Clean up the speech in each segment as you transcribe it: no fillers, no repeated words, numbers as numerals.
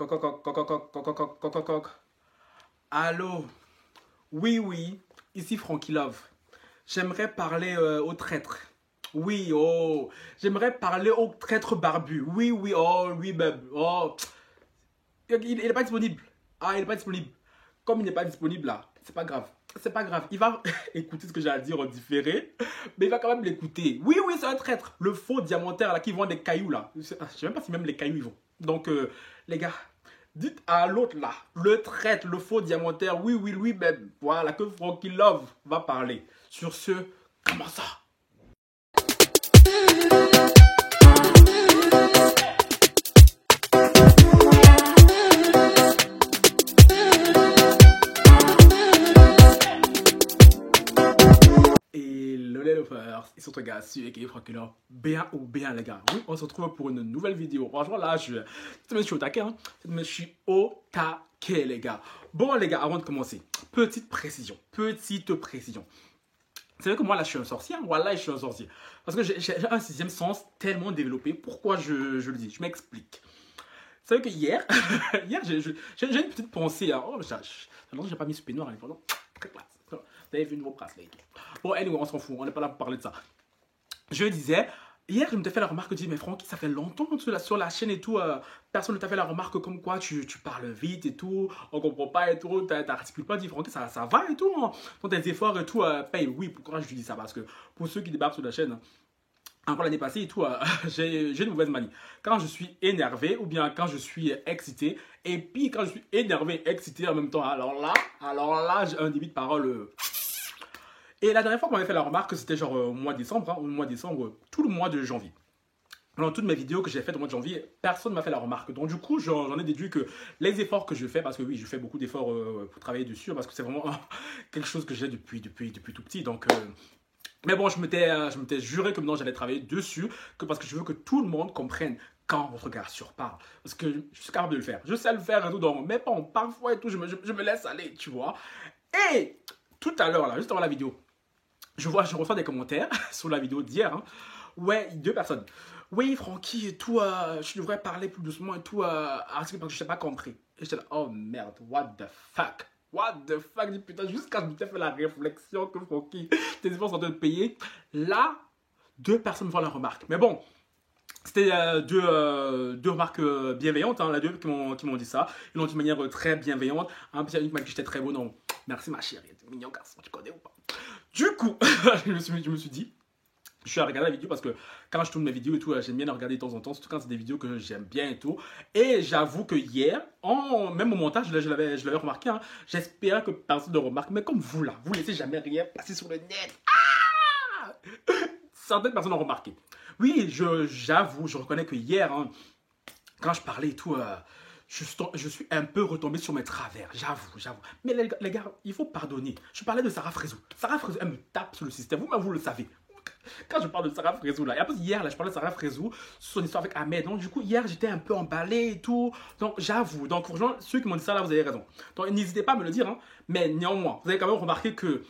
Coq, coq, coq, coq, coq, coq, coq, coq, coq, coq. Allô? Oui, ici Frankie Love. J'aimerais parler au traître. Oui, oh. J'aimerais parler au traître barbu. Oui, oh, oui, même. Oh. Il n'est pas disponible. Ah, il n'est pas disponible. Comme il n'est pas disponible là, c'est pas grave. C'est pas grave. Il va écouter ce que j'ai à dire en différé, mais il va quand même l'écouter. Oui, c'est un traître. Le faux diamantaire là qui vend des cailloux là. Je sais même pas si même les cailloux ils vont. Donc, les gars, dites à l'autre là, le traître, le faux diamantaire, oui, lui-même. Voilà, que Frankie Love va parler. Sur ce, comment ça? Et le lovers, ils sont gars sur et Frankie Love. Bien ou bien les gars. Oui, on se retrouve pour une nouvelle vidéo. Franchement là, je suis au taquet. Hein. Je suis au taquet les gars. Bon les gars, avant de commencer, petite précision. C'est vrai que moi là je suis un sorcier, hein. Voilà, je suis un sorcier. Parce que j'ai un sixième sens tellement développé. Pourquoi je le dis? Je m'explique. C'est vrai que hier, j'ai une petite pensée. Hein. Oh, ça longtemps que j'ai pas mis ce peignoir à l'époque. Très classe. Vous avez vu une nouveau bracelet. Bon, anyway, on s'en fout. On n'est pas là pour parler de ça. Je disais, hier, je me t'ai fait la remarque, je dis, mais Francky, ça fait longtemps que tu es sur la chaîne et tout, personne ne t'a fait la remarque comme quoi tu parles vite et tout, on comprend pas et tout, t'articules pas, dis Francky, ça va et tout, hein. Donc tes efforts et tout, paye. Oui, pourquoi je dis ça? Parce que pour ceux qui débarquent sur la chaîne, encore l'année passée et tout, j'ai une mauvaise manie. Quand je suis énervé ou bien quand je suis excité, et puis quand je suis énervé et excité en même temps, alors là, j'ai un débit de parole. Et la dernière fois qu'on m'avait fait la remarque, c'était genre au mois de décembre, tout le mois de janvier. Dans toutes mes vidéos que j'ai faites au mois de janvier, personne ne m'a fait la remarque. Donc du coup, j'en ai déduit que les efforts que je fais, parce que oui, je fais beaucoup d'efforts pour travailler dessus, parce que c'est vraiment quelque chose que j'ai depuis tout petit. Donc, mais bon, je m'étais juré que maintenant j'allais travailler dessus, parce que je veux que tout le monde comprenne quand votre gars surparle. Parce que je suis capable de le faire. Je sais le faire et tout, donc, mais bon, parfois et tout, je me laisse aller, tu vois. Et tout à l'heure, là, juste avant la vidéo, je reçois des commentaires sur la vidéo d'hier. Hein. Ouais, 2 personnes. Oui, Francky et tout, je devrais parler plus doucement et tout, parce que je n'ai pas compris. Et j'étais là, oh merde, what the fuck? What the fuck? Putain, juste quand je me suis fait la réflexion que Francky, tes efforts sont en train de payer, là, 2 personnes me font la remarque. Mais bon, c'était deux remarques bienveillantes, hein, les deux qui m'ont dit ça. Ils l'ont dit de manière très bienveillante. Un petit m'a dit que j'étais très beau, non. Merci ma chérie, t'es mignon garçon, tu connais ou pas? Du coup, je me suis dit, je suis à regarder la vidéo parce que quand je tourne mes vidéos et tout, j'aime bien les regarder de temps en temps, surtout quand c'est des vidéos que j'aime bien et tout. Et j'avoue que hier, même au montage, je l'avais remarqué, hein, j'espérais que personne ne remarque. Mais comme vous là, vous laissez jamais rien passer sur le net. Ah, certaines personnes ont remarqué. Oui, j'avoue, je reconnais que hier, hein, quand je parlais et tout, je suis un peu retombé sur mes travers, j'avoue. Mais les gars, il faut pardonner. Je parlais de Sarah Frézou. Sarah Frézou, elle me tape sur le système. Vous le savez. Quand je parle de Sarah Frézou là, et après hier là, je parlais de Sarah Frézou, son histoire avec Ahmed. Donc du coup hier j'étais un peu emballé et tout. Donc j'avoue. Donc franchement ceux qui m'ont dit ça là, vous avez raison. Donc n'hésitez pas à me le dire. Hein. Mais néanmoins, vous avez quand même remarqué que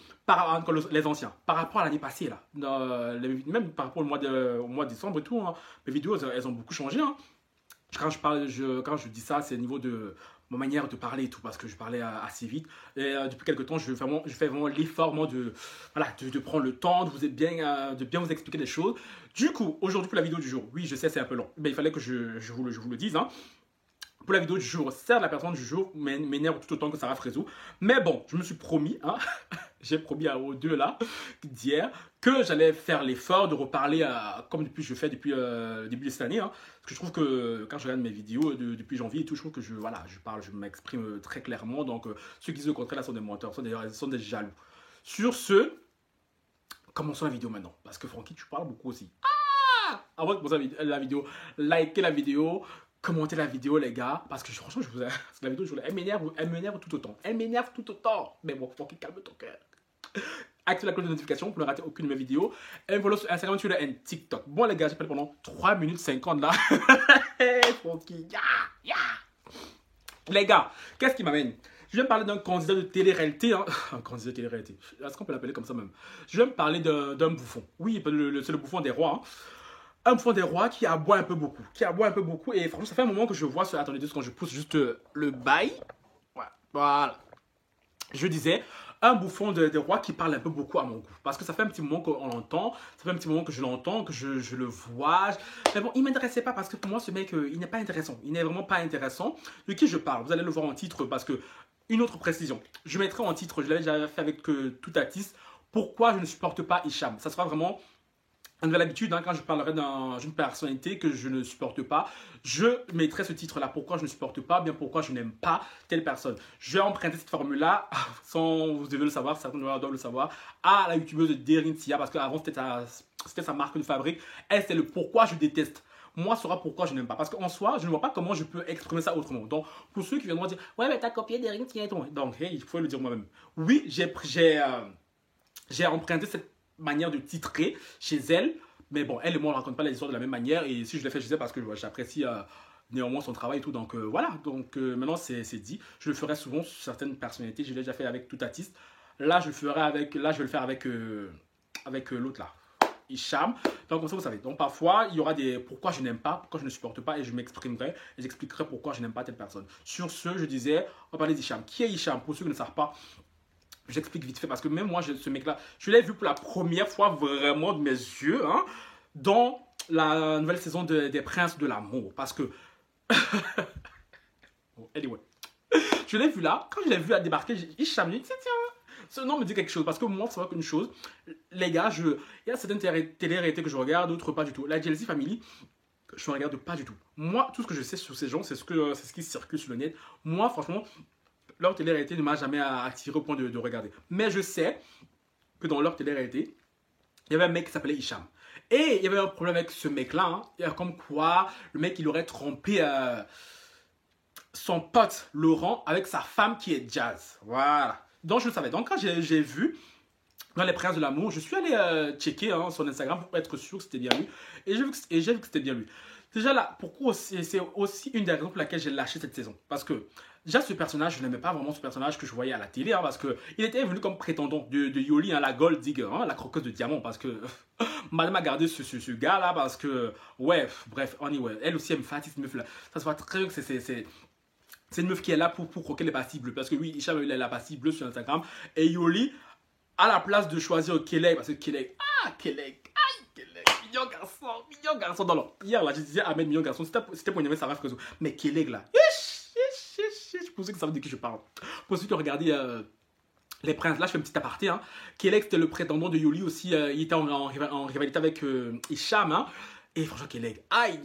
les anciens, par rapport à l'année passée là, même par rapport au mois de décembre et tout, hein, mes vidéos elles ont beaucoup changé. Hein. Quand je dis ça, c'est au niveau de ma manière de parler et tout, parce que je parlais assez vite. Et depuis quelques temps, je fais vraiment l'effort de prendre le temps de bien vous expliquer les choses. Du coup, aujourd'hui pour la vidéo du jour, oui, je sais, c'est un peu long, mais il fallait que je vous le dise. Hein. Pour la vidéo du jour, certes, la personne du jour m'énerve tout autant que Sarah Frézou. Mais bon, je me suis promis, hein, j'ai promis aux deux là, d'hier, que j'allais faire l'effort de reparler comme je fais depuis le début de cette année. Hein, parce que je trouve que quand je regarde mes vidéos depuis janvier et tout, je trouve que je m'exprime très clairement. Donc, ceux qui disent le contraire là sont des menteurs, sont des jaloux. Sur ce, commençons la vidéo maintenant. Parce que Francky, tu parles beaucoup aussi. Ah! Avant de commencer la vidéo, likez la vidéo. Commentez la vidéo les gars, parce que franchement la vidéo elle m'énerve tout autant. Mais bon, faut qu'il calme ton cœur. Activez la cloche de notification pour ne rater aucune de mes vidéos. Et me follow sur Instagram, Twitter et TikTok. Bon les gars, j'appelle pendant 3 minutes 50 là. Les gars, qu'est-ce qui m'amène? Je vais me parler d'un candidat de télé-réalité. Hein. Un candidat de télé-réalité. Est-ce qu'on peut l'appeler comme ça même? Je vais me parler d'un bouffon. Oui, c'est le bouffon des rois. Hein. un bouffon des rois qui aboie un peu beaucoup. Qui aboie un peu beaucoup. Et franchement, ça fait un moment que je vois sur... Attendez, deux secondes, je pousse juste le bail. Ouais, voilà. Je disais, un bouffon de roi qui parle un peu beaucoup à mon goût. Parce que ça fait un petit moment qu'on l'entend, ça fait un petit moment que je l'entends, que je le vois. Mais bon, il ne m'intéressait pas parce que pour moi, ce mec, il n'est pas intéressant. Il n'est vraiment pas intéressant. De qui je parle? Vous allez le voir en titre parce que, une autre précision, je mettrai en titre, je l'avais déjà fait avec Toutatis, pourquoi je ne supporte pas Hicham. Ça sera vraiment une nouvelle habitude, hein, quand je parlerai d'une personnalité que je ne supporte pas, je mettrai ce titre-là. Pourquoi je ne supporte pas, bien pourquoi je n'aime pas telle personne. Je vais emprunter cette formule-là, sans vous devez le savoir, certains doivent le savoir, à la youtubeuse Derin Sia, parce qu'avant c'était sa marque de fabrique. Elle, c'est le pourquoi je déteste. Moi, ce sera pourquoi je n'aime pas. Parce qu'en soi, je ne vois pas comment je peux exprimer ça autrement. Donc, pour ceux qui viendront dire, ouais, mais t'as copié Derin Sia et tout. Donc, hey, il faut le dire moi-même. Oui, j'ai emprunté cette manière de titrer chez elle. Mais bon, elle et moi, on ne raconte pas les histoires de la même manière. Et si je l'ai fait, je sais parce que j'apprécie néanmoins son travail et tout. Donc voilà, donc maintenant c'est dit. Je le ferai souvent sur certaines personnalités. Je l'ai déjà fait avec Toutatis. Là, je le ferai avec, là, je vais le faire avec, l'autre là. Hicham. Donc, comme ça, vous savez. Donc, parfois, il y aura des pourquoi je n'aime pas, pourquoi je ne supporte pas, et je m'exprimerai et j'expliquerai pourquoi je n'aime pas telle personne. Sur ce, je disais, on va parler d'Hicham. Qui est Hicham? Pour ceux qui ne savent pas, j'explique vite fait parce que même moi, ce mec-là, je l'ai vu pour la première fois vraiment de mes yeux hein, dans la nouvelle saison des Princes de l'amour. Parce que. Anyway. Je l'ai vu là, quand je l'ai vu à débarquer, il chamait, tiens, ce nom me dit quelque chose. Parce que moi, c'est vrai qu'une chose, les gars, il y a certaines télé-réalités que je regarde, d'autres pas du tout. La JLC Family, je ne regarde pas du tout. Moi, tout ce que je sais sur ces gens, c'est ce qui circule sur le net. Moi, franchement, leur télé-réalité ne m'a jamais attiré au point de regarder. Mais je sais que dans leur télé-réalité, il y avait un mec qui s'appelait Hicham. Et il y avait un problème avec ce mec-là. Hein. Comme quoi, le mec, il aurait trompé son pote Laurent avec sa femme qui est Jazz. Voilà. Donc, je le savais. Donc, quand j'ai vu dans les Princes de l'amour, je suis allé checker hein, son Instagram pour être sûr que c'était bien lui. Et j'ai vu que c'était bien lui. Déjà là, pourquoi c'est aussi une des raisons pour laquelle j'ai lâché cette saison. Parce que déjà ce personnage, je n'aimais pas vraiment ce personnage que je voyais à la télé. Hein, parce qu'il était venu comme prétendant de Yoli, hein, la gold digger, hein, la croqueuse de diamant. Parce que madame a gardé ce gars là. Parce que, ouais, bref, anyway, elle aussi elle me fatigue cette meuf là. Ça se voit très bien que c'est une meuf qui est là pour croquer les pastilles bleues. Parce que oui, Hicham il a la pastille bleue sur Instagram. Et Yoli, à la place de choisir Kelly, parce que Kelly, mignon garçon. Non, non. Hier, là, je disais Ahmed, mignon garçon. C'était pour y sa raf réseau. Mais Kelly, là. Je pensais que ça veut dire de qui je parle. Pour ceux qui ont regardé Les Princes, là, je fais un petit aparté. Hein. Kelly, c'était le prétendant de Yoli aussi. Il était en rivalité avec Hicham. Hein. Et franchement, Kelly, aïe.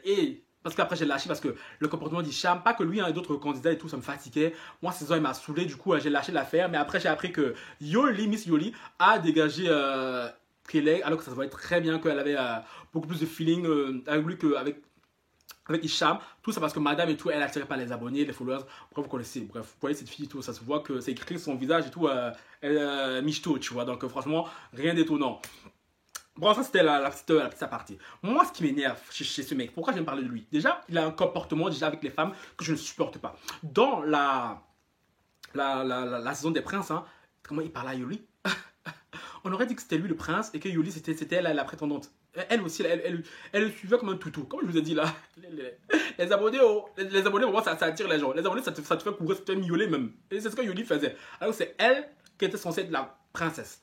Et parce qu'après, j'ai lâché parce que le comportement d'Hicham, pas que lui, hein, et d'autres candidats et tout, ça me fatiguait. Moi, cette saison, il m'a saoulé. Du coup, j'ai lâché l'affaire. Mais après, j'ai appris que Miss Yoli, a dégagé Kelly, alors que ça se voyait très bien qu'elle avait beaucoup plus de feeling avec lui qu'avec Hicham. Tout ça parce que madame et tout, elle attirait pas les abonnés, les followers. Bref, vous connaissez. Bref, vous voyez cette fille et tout, ça se voit que c'est écrit sur son visage et tout, michto, tu vois. Donc, franchement, rien d'étonnant. Bon, ça c'était la petite aparté. Moi, ce qui m'énerve chez ce mec, pourquoi je vais me parler de lui? Déjà, il a un comportement déjà avec les femmes que je ne supporte pas. Dans la saison des princes, hein, comment il parlait à Yoli? On aurait dit que c'était lui le prince et que Yoli c'était elle la prétendante. Elle aussi, elle le suivait comme un toutou. Comme je vous ai dit là, les abonnés, les abonnés, vraiment, ça attire les gens. Les abonnés, ça te fait courir, ça te fait miauler même. Et c'est ce que Yoli faisait. Alors c'est elle qui était censée être la princesse.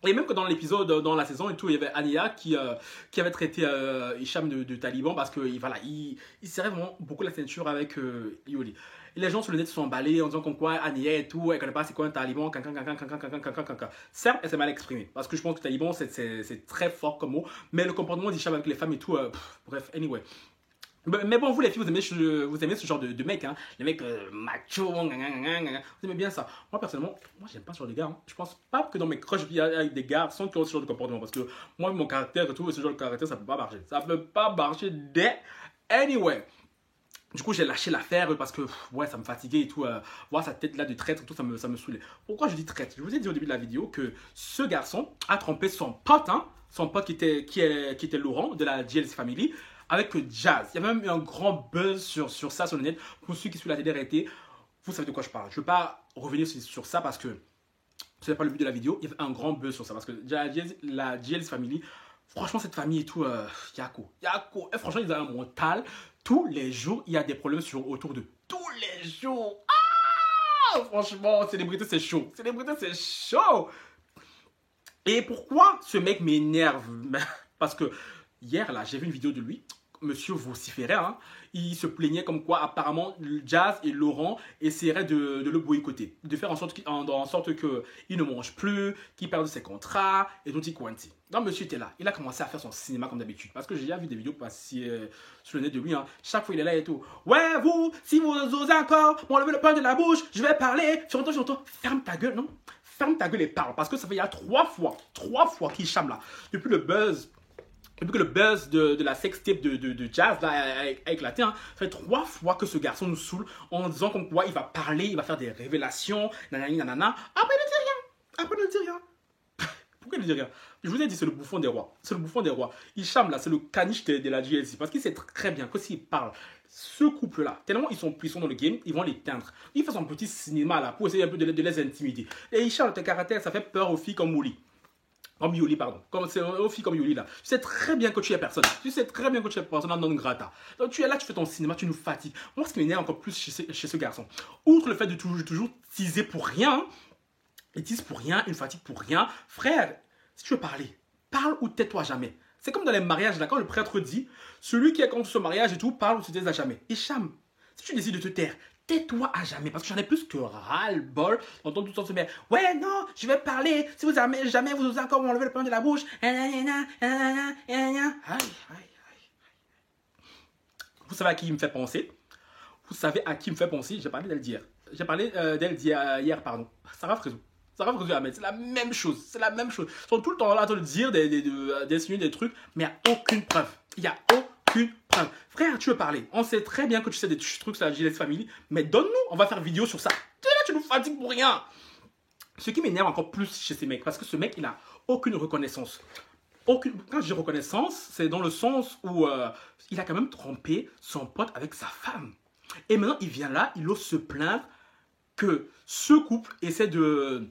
Et même que dans l'épisode, dans la saison et tout, il y avait Ania qui avait traité Hicham de taliban parce que voilà, il serrait vraiment beaucoup la ceinture avec Yoli. Et les gens sur le net se sont emballés en disant comme quoi Ania et tout, elle connaît pas c'est quoi un taliban, certes, elle s'est mal exprimée parce que je pense que taliban c'est très fort comme mot, mais le comportement d'Hicham avec les femmes et tout, bref, anyway. Mais bon, vous les filles, vous aimez ce genre de mecs, hein. Les mecs macho, vous aimez bien ça. Moi, personnellement, j'aime pas ce genre de gars. Hein. Je pense pas que dans mes crushs, il y a avec des gars sans qui ont ce genre de comportement. Parce que moi, mon caractère et tout, ce genre de caractère, ça peut pas marcher. Ça peut pas marcher anyway. Du coup, j'ai lâché l'affaire parce que ouais, ça me fatiguait et tout. Voir sa tête là de traître et tout, ça me saoulait. Pourquoi je dis traître? Je vous ai dit au début de la vidéo que ce garçon a trompé son pote, hein, son pote qui était Laurent de la JLC Family, avec Jazz. Il y avait même eu un grand buzz sur ça sur le net. Pour ceux qui suivent la télé-réalité, vous savez de quoi je parle. Je ne vais pas revenir sur ça parce que ce n'est pas le but de la vidéo. Il y avait un grand buzz sur ça parce que la JLC Family Franchement, cette famille et tout, Yako. Yako. Et franchement, ils ont un mental. Tous les jours, il y a des problèmes autour d'eux. Tous les jours. Ah, franchement, célébrité, c'est chaud. Célébrité, c'est chaud. Et pourquoi ce mec m'énerve? Parce que hier, là, j'ai vu une vidéo de lui. Monsieur vociférait, hein. Il se plaignait comme quoi apparemment Jazz et Laurent essaieraient de le boycotter, de faire en sorte qu'il ne mange plus, qu'il perde ses contrats et tout y quanti. Donc monsieur était là, il a commencé à faire son cinéma comme d'habitude, parce que j'ai déjà vu des vidéos passer sur le net de lui, hein. Chaque fois il est là et tout. Ouais vous, si vous osez encore m'enlever le pain de la bouche, je vais parler. Surtout, ferme ta gueule, non? Ferme ta gueule et parle, parce que ça fait il y a trois fois qu'il chame là, depuis que le buzz de la sextape de Jazz là, a éclaté, hein, ça fait 3 fois que ce garçon nous saoule en disant comme quoi il va parler, il va faire des révélations, nanani nanana. Après, il ne dit rien. Après, il ne dit rien. Pourquoi il ne dit rien? Je vous ai dit, c'est le bouffon des rois. C'est le bouffon des rois. Il chame là, c'est le caniche de la GLC. Parce qu'il sait très bien que s'il parle, ce couple-là, tellement ils sont puissants dans le game, ils vont l'éteindre. Il fait son petit cinéma là pour essayer un peu de les intimider. Et il chame de caractère, ça fait peur aux filles comme Mouli. Comme Yoli, pardon. C'est aux filles comme Yoli là. Tu sais très bien que tu es personne. Tu sais très bien que tu es personne non grata. Donc tu es là, tu fais ton cinéma, tu nous fatigues. Moi, ce qui m'énerve encore plus chez ce garçon, outre le fait de toujours teaser pour rien, il tease pour rien, il fatigue pour rien. Frère, si tu veux parler, parle ou tais-toi jamais. C'est comme dans les mariages là, quand le prêtre dit, celui qui est contre ce mariage et tout, parle ou se tais à jamais. Et chame. Si tu décides de te taire, tais-toi à jamais, parce que j'en ai plus que ras-le-bol d'entendre tout le temps se mettre. Ouais, non, je vais parler. Si vous jamais vous osez encore m'enlever le pain de la bouche. Aïe. Vous savez à qui il me fait penser? Vous savez à qui il me fait penser? J'ai parlé d'elle hier. J'ai parlé d'elle hier, pardon. Sarah Frézou. Sarah Frézou Ahmed, c'est la même chose. C'est la même chose. Ils sont tout le temps là à te dire, d'insinuer des trucs, mais il n'y a aucune preuve. Il n'y a aucune preuve. Frère, tu veux parler. On sait très bien que tu sais des trucs sur la GLS Family, mais donne-nous, on va faire vidéo sur ça. Tu es là, tu nous fatigues pour rien. Ce qui m'énerve encore plus chez ces mecs, parce que ce mec, il a aucune reconnaissance. Quand je dis reconnaissance, c'est dans le sens où il a quand même trompé son pote avec sa femme. Et maintenant, il vient là, il ose se plaindre que ce couple essaie de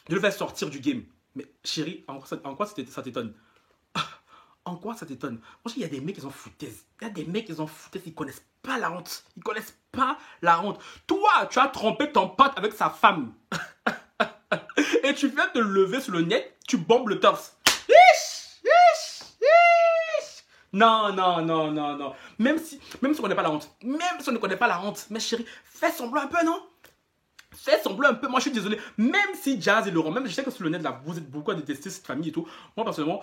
le faire sortir du game. Mais chérie, en quoi ça t'étonne? En quoi ça t'étonne? Franchement, il y a des mecs qui ont foutaise. Ils connaissent pas la honte. Ils connaissent pas la honte. Toi, tu as trompé ton pote avec sa femme. Et tu viens te lever sur le net, tu bombes le torse. Non. Même si on ne connaît pas la honte. Mais chérie, fais semblant un peu, non? Fais semblant un peu. Moi, je suis désolé. Même si Jazz et Laurent, même je sais que sur le net, là, vous êtes beaucoup à détester cette famille et tout. Moi, personnellement,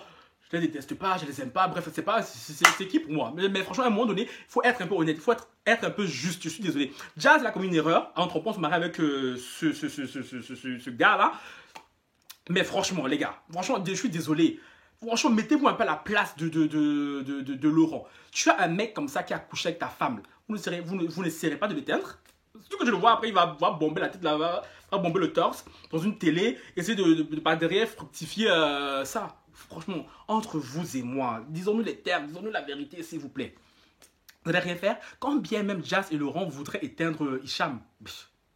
je les déteste pas, je les aime pas. Bref, c'est qui pour moi? Mais franchement, à un moment donné, il faut être un peu honnête. Il faut être un peu juste. Je suis désolé. Jazz, il a commis une erreur en trompant se marier avec ce gars-là. Mais franchement, les gars, je suis désolé. Franchement, mettez-vous un peu à la place de Laurent. Tu as un mec comme ça qui a couché avec ta femme. Vous n'essayerez pas de l'éteindre. Surtout que je le vois après, il va bomber la tête là, va bomber le torse dans une télé, essayer de par derrière fructifier ça. Franchement, entre vous et moi, disons-nous les termes, disons-nous la vérité, s'il vous plaît. Vous n'allez rien faire. Quand bien même Jazz et Laurent voudraient éteindre Hicham,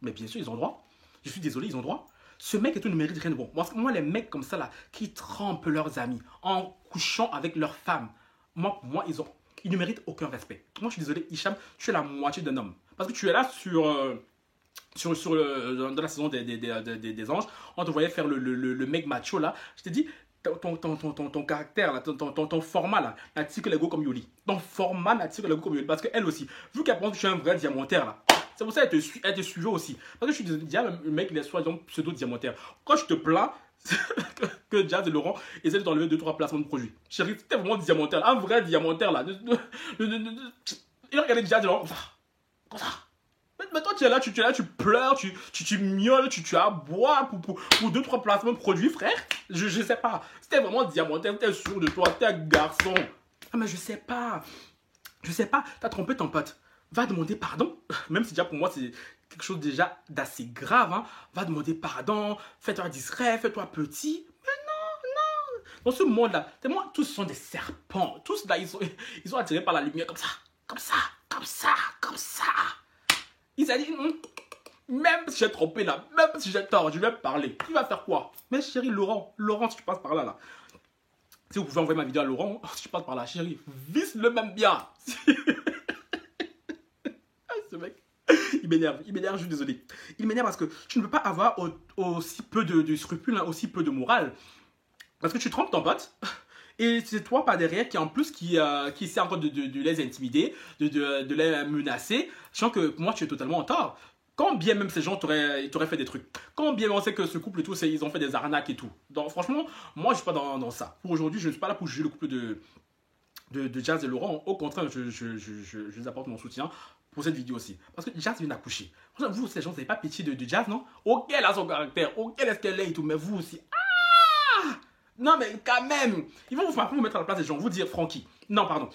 mais bien sûr, ils ont droit. Je suis désolé, ils ont droit. Ce mec et tout ne mérite rien de bon. Moi, les mecs comme ça là, qui trempent leurs amis en couchant avec leurs femmes, pour moi, ils ne méritent aucun respect. Moi, je suis désolé, Hicham, tu es la moitié d'un homme. Parce que tu es là dans la saison des anges, on te voyait faire le mec macho là. Je t'ai dit, ton caractère, là, ton format là, n'attire que l'ego comme Yoli. Ton format n'attire que l'ego comme Yoli. Parce qu'elle aussi, vu qu'elle pense que tu es un vrai diamantaire là, c'est pour ça qu'elle te suivait aussi. Parce que je suis désolé, le mec il est soi-disant pseudo-diamantaire. Quand je te plains, que Jazz et Laurent essaient de t'enlever 2-3 placements de produits. Chérie, c'était vraiment diamantaire, un vrai diamantaire là. Il regardait Jazz et Laurent comme ça. Mais toi, tu es là, tu pleures, tu miaules, tu aboies pour 2-3 placements de produits, frère. Je sais pas. C'était vraiment diamantaire, t'es sûr de toi, t'es un garçon. Ah, mais je sais pas. T'as trompé ton pote. Va demander pardon. Même si déjà pour moi, c'est quelque chose déjà d'assez grave. Hein. Va demander pardon. Fais-toi discret, fais-toi petit. Mais non. Dans ce monde-là, tous sont des serpents. Tous là, ils sont attirés par la lumière comme ça. Ils ont dit, même si j'ai trompé là, même si j'ai tort, je vais parler. Il va faire quoi? Mais chérie, Laurent, si tu passes par là, Si vous pouvez envoyer ma vidéo à Laurent, si je passe par là, chérie, visse le même bien. Ce mec, il m'énerve, je suis désolé. Il m'énerve parce que tu ne peux pas avoir aussi peu de scrupules, hein, aussi peu de morale. Parce que tu trompes ton pote, et c'est toi par derrière qui en plus qui essaie encore de les intimider, de les menacer, sachant que moi tu es totalement en tort. Quand bien même ces gens t'auraient fait des trucs. Quand bien même on sait que ce couple et tout, ils ont fait des arnaques et tout. Donc franchement, moi je suis pas dans ça. Pour aujourd'hui, je ne suis pas là pour juger le couple de Jazz et Laurent. Au contraire, je les apporte mon soutien pour cette vidéo aussi. Parce que Jazz vient d'accoucher. Vous, ces gens, vous n'avez pas pitié de Jazz, non? Ok, elle a son caractère, ok, est-ce qu'elle est et tout, mais vous aussi. Non, mais quand même, ils vont vous mettre à la place des gens, vous dire, Francky, non, pardon,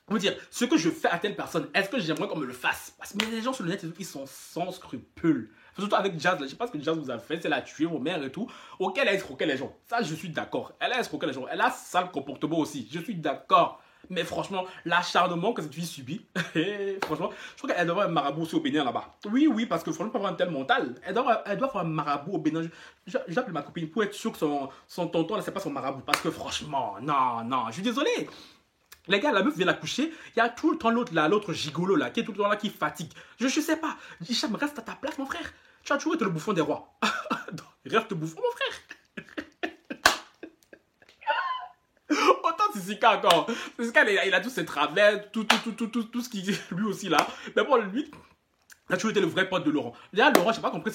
vous dire, ce que je fais à telle personne, est-ce que j'aimerais qu'on me le fasse? Parce que les gens sur le net, ils sont sans scrupules. Surtout avec Jazz, là, je sais pas ce que Jazz vous a fait, c'est la tuer vos mères et tout. Ok, elle a escroqué les gens, ça je suis d'accord. Elle a escroqué les gens, elle a sale comportement aussi, je suis d'accord. Mais franchement, l'acharnement que cette fille subit, franchement, je crois qu'elle devrait avoir un marabout aussi au Bénin là-bas. Oui, parce que franchement, pour avoir un tel mental, elle doit avoir un marabout au Bénin. J'appelle ma copine pour être sûr que son tonton, là, c'est pas son marabout. Parce que franchement, non, je suis désolé. Les gars, la meuf vient d'accoucher, il y a tout le temps l'autre gigolo là, qui est tout le temps là, qui fatigue. Je sais pas. Hicham, reste à ta place, mon frère. Tu as toujours été le bouffon des rois. Reste bouffon, mon frère. Autant Sissika encore. Sissika, il a tous ses travers, tout ce qui lui aussi là. Mais bon, lui, il a toujours été le vrai pote de Laurent. Là, Laurent, je n'ai pas compris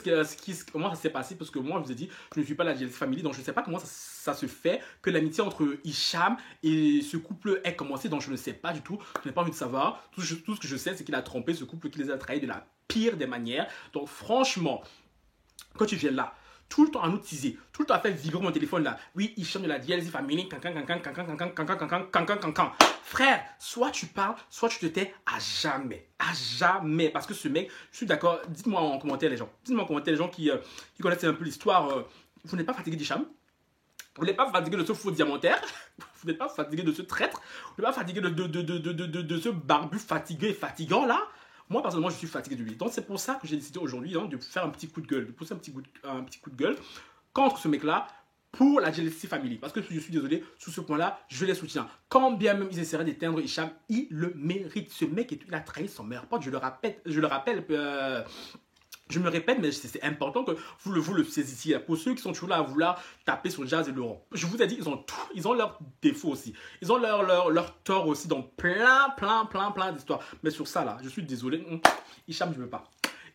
comment ça s'est passé parce que moi, je vous ai dit, je ne suis pas la Jealousy Family, donc je ne sais pas comment ça se fait que l'amitié entre Hicham et ce couple ait commencé, donc je ne sais pas du tout. Je n'ai pas envie de savoir. Tout ce que je sais, c'est qu'il a trompé ce couple, qu'il les a trahis de la pire des manières. Donc franchement, quand tu viens là, tout le temps à nous teaser, tout le temps à faire vibrer mon téléphone là. Oui, Hicham de la Jealousy Family, frère, soit tu parles, soit tu te tais à jamais. À jamais. Parce que ce mec, je suis d'accord, dites-moi en commentaire les gens. Dites-moi en commentaire les gens qui connaissent un peu l'histoire. Vous n'êtes pas fatigué d'Hicham? Vous n'êtes pas fatigué de ce faux diamantaire? Vous n'êtes pas fatigué de ce traître? Vous n'êtes pas fatigué de ce barbu fatigué et fatigant là? Moi, personnellement, je suis fatigué de lui. Donc, c'est pour ça que j'ai décidé aujourd'hui de faire un petit coup de gueule, de pousser un petit coup de gueule contre ce mec-là pour la Jealousy Family. Parce que je suis désolé, sur ce point-là, je les soutiens. Quand bien même ils essaieraient d'éteindre Hicham, il le mérite. Ce mec, il a trahi son meilleur pote. Je le rappelle. Je me répète, mais c'est important que vous le saisissiez. Pour ceux qui sont toujours là à vouloir taper sur Jazz et Laurent, je vous ai dit, ils ont leurs défauts aussi. Ils ont leur tort aussi dans plein d'histoires. Mais sur ça, là, je suis désolé. Hicham, je ne veux pas.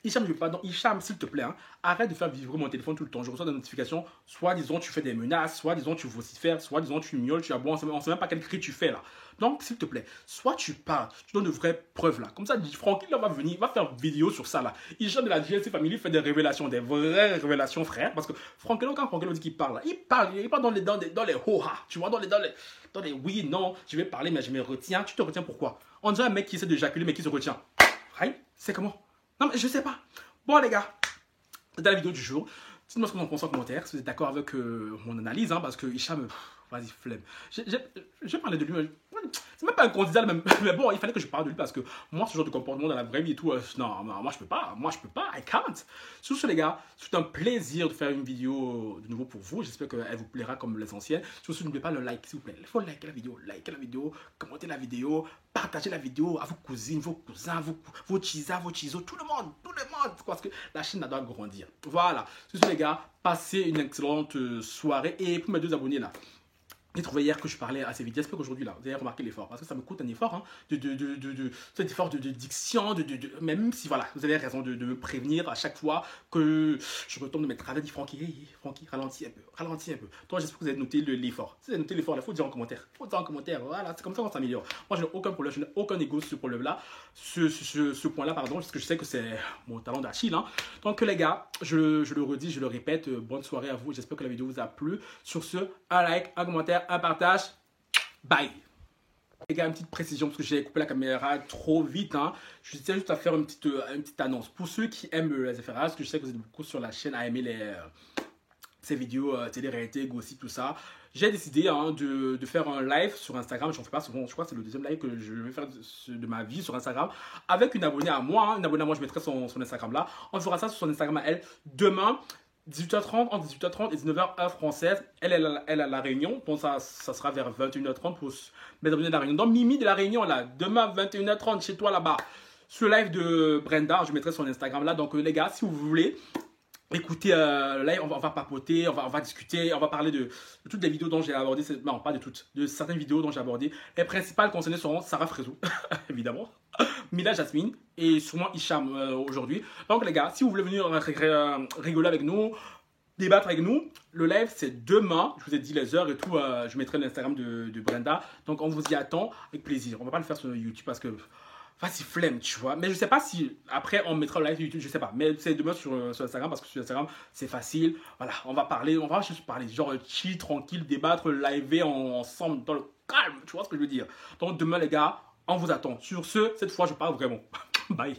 Hicham, je veux pas. Donc, Hicham, s'il te plaît, hein, arrête de faire vibrer mon téléphone tout le temps. Je reçois des notifications. Soit disons, tu fais des menaces. Soit disons, tu vocifères. Soit disons, tu miaules. Tu aboies. On ne sait même pas quel cri tu fais là. Donc, s'il te plaît, soit tu parles, tu donnes de vraies preuves là. Comme ça, Francky là va venir, il va faire une vidéo sur ça là. Hicham de la Jealousy Family fait des révélations, des vraies révélations, frère. Parce que Francky, quand Francky dit qu'il parle là, il parle dans les ho-ha. Tu vois, dans les oui, non, je vais parler, mais je me retiens. Tu te retiens pourquoi? On dirait un mec qui essaie d'éjaculer, mais qui se retient. Right? C'est comment? Non, mais je sais pas. Bon, les gars, dans la vidéo du jour, dites-moi ce que vous en pensez en commentaire, si vous êtes d'accord avec mon analyse, hein, parce que Hicham, vas-y, flemme. J'ai parlé de lui, c'est même pas un candidat, même. Mais bon, il fallait que je parle de lui parce que moi, ce genre de comportement dans la vraie vie et tout, non, moi je peux pas, I can't. Sur ce, les gars, c'est un plaisir de faire une vidéo de nouveau pour vous. J'espère qu'elle vous plaira comme les anciennes. Sur ce, n'oubliez pas le like, s'il vous plaît. Il faut liker la vidéo, commenter la vidéo, partager la vidéo à vos cousines, vos cousins, vos chisas, vos chisos, tout le monde, parce que la chaîne doit grandir. Voilà. Sur ce, les gars, passez une excellente soirée. Et pour mes 2 abonnés là, j'ai trouvé hier que je parlais assez vite. J'espère qu'aujourd'hui, là, vous avez remarqué l'effort. Parce que ça me coûte un effort, hein, cet effort de diction, même si, voilà, vous avez raison de me prévenir à chaque fois que je retombe de mes travaux. Dit Francky, hey, Francky, ralentis un peu. Donc, j'espère que vous avez noté l'effort. Si vous avez noté l'effort, il faut dire en commentaire. Voilà, c'est comme ça qu'on s'améliore. Moi, je n'ai aucun problème, je n'ai aucun égo sur ce problème-là, ce point-là, pardon, parce que je sais que c'est mon talent d'Achille. Hein. Donc, les gars, je le redis, je le répète, bonne soirée à vous. J'espère que la vidéo vous a plu. Sur ce, un like, un commentaire, un partage. Bye. Les gars, une petite précision parce que j'ai coupé la caméra trop vite. Hein. Je tiens juste à faire une petite annonce. Pour ceux qui aiment les FRA, parce que je sais que vous êtes beaucoup sur la chaîne à aimer ces vidéos télé-réalité, gossip, tout ça. J'ai décidé hein, de faire un live sur Instagram. Je n'en fais pas souvent. Je crois que c'est le 2e live que je vais faire de ma vie sur Instagram. Avec une abonnée à moi. Hein. Une abonnée à moi, je mettrai son Instagram là. On fera ça sur son Instagram à elle demain. 18h30, entre 18h30 et 19h heure française. Elle a la réunion. Donc ça sera vers 21h30 pour mettre de la réunion. Donc Mimi de la réunion là, demain 21h30 chez toi là-bas. Sur le live de Brenda, je mettrai son Instagram là. Donc les gars, si vous voulez, écoutez, là on va papoter, on va discuter, on va parler de toutes les vidéos dont j'ai abordé, non pas de toutes, de certaines vidéos dont j'ai abordé. Les principales concernées seront Sarah Frézou, évidemment, Mila Jasmine et sûrement Hicham aujourd'hui. Donc les gars, si vous voulez venir rigoler avec nous, débattre avec nous, le live c'est demain, je vous ai dit les heures et tout, je mettrai l'Instagram de Brenda. Donc on vous y attend avec plaisir. On va pas le faire sur YouTube parce que... Enfin, c'est flemme, tu vois. Mais je sais pas si après on mettra le live sur YouTube, je sais pas. Mais c'est demain sur Instagram parce que sur Instagram c'est facile. Voilà, on va parler, on va juste parler, genre chill, tranquille, débattre, live ensemble dans le calme, tu vois ce que je veux dire. Donc demain les gars, on vous attend. Sur ce, cette fois je parle vraiment. Bye.